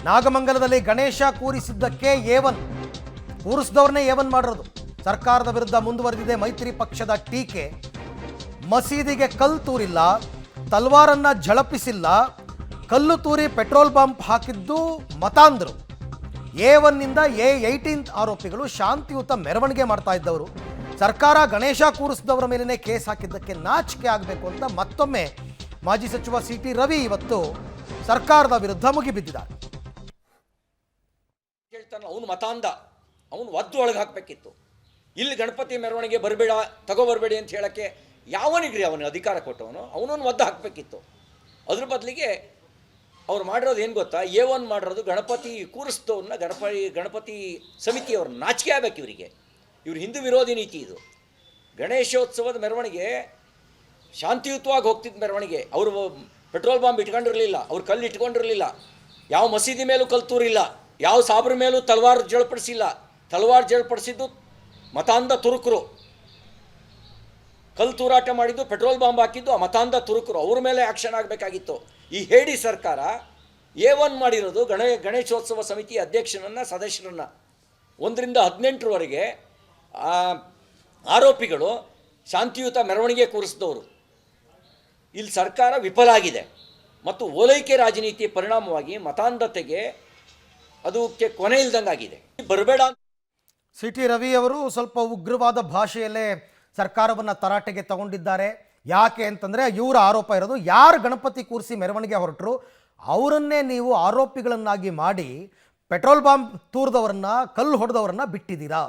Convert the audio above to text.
ನಾಗಮಂಗಲದಲ್ಲಿ Ganesha ಕೂರಿಸಿದ್ದಕ್ಕೆ A one ಕೂರಿಸಿದವ್ರನ್ನೇ A one ಮಾಡಿರೋದು. ಸರ್ಕಾರದ ವಿರುದ್ಧ ಮುಂದುವರೆದಿದೆ ಮೈತ್ರಿ ಪಕ್ಷದ ಟೀಕೆ. ಮಸೀದಿಗೆ ಕಲ್ಲು ತೂರಿಲ್ಲ, ತಲ್ವಾರನ್ನ ಝಳಪಿಸಿಲ್ಲ, ಕಲ್ಲು ತೂರಿ ಪೆಟ್ರೋಲ್ ಬಂಪ್ ಹಾಕಿದ್ದು ಮತಾಂಧರು. A1ನಿಂದ A18 ಆರೋಪಿಗಳು ಶಾಂತಿಯುತ ಮೆರವಣಿಗೆ ಮಾಡ್ತಾ ಇದ್ದವರು. ಸರ್ಕಾರ ಗಣೇಶ ಕೂರಿಸಿದವರ ಮೇಲೇ ಕೇಸ್ ಹಾಕಿದ್ದಕ್ಕೆ ನಾಚಿಕೆ ಆಗಬೇಕು ಅಂತ ಮತ್ತೊಮ್ಮೆ ಮಾಜಿ ಸಚಿವ CT ರವಿ ಇವತ್ತು ಸರ್ಕಾರದ ವಿರುದ್ಧ ಮುಗಿಬಿದ್ದಿದ್ದಾರೆ. ಹೇಳ್ತಾನೆ ಅವನು ಮತಾಂಧ, ಅವನು ಒದ್ದು ಒಳಗೆ ಹಾಕಬೇಕಿತ್ತು. ಇಲ್ಲಿ ಗಣಪತಿ ಮೆರವಣಿಗೆ ಬರಬೇಡ, ತಗೋಬರಬೇಡಿ ಅಂತ ಹೇಳೋಕ್ಕೆ ಯಾವನಿಗ್ರಿ ಅವನಿಗೆ ಅಧಿಕಾರ ಕೊಟ್ಟವನು? ಅವನನ್ನು ಒದ್ದು ಹಾಕಬೇಕಿತ್ತು. ಅದ್ರ ಬದಲಿಗೆ ಅವ್ರು ಮಾಡಿರೋದು ಏನು ಗೊತ್ತಾ? A1 ಮಾಡಿರೋದು ಗಣಪತಿ ಕೂರಿಸಿದವ್ರನ್ನ ಗಣಪತಿ ಸಮಿತಿಯವ್ರನ್ನ ನಾಚಿಕೆ ಆಗಬೇಕು ಇವರಿಗೆ. ಇವ್ರ ಹಿಂದೂ ವಿರೋಧಿ ನೀತಿ ಇದು. ಗಣೇಶೋತ್ಸವದ ಮೆರವಣಿಗೆ ಶಾಂತಿಯುತವಾಗಿ ಹೋಗ್ತಿದ್ದ ಮೆರವಣಿಗೆ. ಅವರು ಪೆಟ್ರೋಲ್ ಬಾಂಬ್ ಇಟ್ಕೊಂಡಿರಲಿಲ್ಲ, ಅವ್ರು ಕಲ್ಲು ಇಟ್ಕೊಂಡಿರಲಿಲ್ಲ, ಯಾವ ಮಸೀದಿ ಮೇಲೂ ಕಲ್ಲು ತೂರಿಲ್ಲ, ಯಾವ ಸಾಬ್ರ ಮೇಲೂ ತಲವಾರು ಜಳಪಡಿಸಿಲ್ಲ. ತಲವಾರು ಜಳಪಡಿಸಿದ್ದು ಮತಾಂಧ ತುರುಕರು. ಕಲ್ಲು ತೂರಾಟ ಮಾಡಿದ್ದು, ಪೆಟ್ರೋಲ್ ಬಾಂಬ್ ಹಾಕಿದ್ದು ಆ ಮತಾಂಧ ತುರುಕರು. ಅವ್ರ ಮೇಲೆ ಆ್ಯಕ್ಷನ್ ಆಗಬೇಕಾಗಿತ್ತು. ಈ ಹೇಡಿ ಸರ್ಕಾರ A1 ಮಾಡಿರೋದು ಗಣೇಶೋತ್ಸವ ಸಮಿತಿ ಅಧ್ಯಕ್ಷನನ್ನು, ಸದಸ್ಯರನ್ನು 1ರಿಂದ 18ರವರೆಗೆ ಆರೋಪಿಗಳು ಶಾಂತಿಯುತ ಮೆರವಣಿಗೆ ಕೂರಿಸಿದವರು. ಇಲ್ಲಿ ಸರ್ಕಾರ ವಿಫಲ ಆಗಿದೆ ಮತ್ತು ಓಲೈಕೆ ರಾಜನೀತಿಯ ಪರಿಣಾಮವಾಗಿ ಮತಾಂಧತೆಗೆ ಅದಕ್ಕೆ ಕೊನೆ ಇಲ್ದಂಗಾಗಿದೆ. ಬರಬೇಡ. CT ರವಿ ಅವರು ಸ್ವಲ್ಪ ಉಗ್ರವಾದ ಭಾಷೆಯಲ್ಲೇ ಸರ್ಕಾರವನ್ನು ತರಾಟೆಗೆ ತಗೊಂಡಿದ್ದಾರೆ. ಯಾಕೆ ಅಂತಂದರೆ ಇವರ ಆರೋಪ ಇರೋದು, ಯಾರು ಗಣಪತಿ ಕೂರಿಸಿ ಮೆರವಣಿಗೆ ಹೊರಟರು ಅವರನ್ನೇ ನೀವು ಆರೋಪಿಗಳನ್ನಾಗಿ ಮಾಡಿ ಪೆಟ್ರೋಲ್ ಬಾಂಬ್ ತೂರಿದವರನ್ನ, ಕಲ್ಲು ಹೊಡೆದವರನ್ನ ಬಿಟ್ಟಿದ್ದೀರಾ.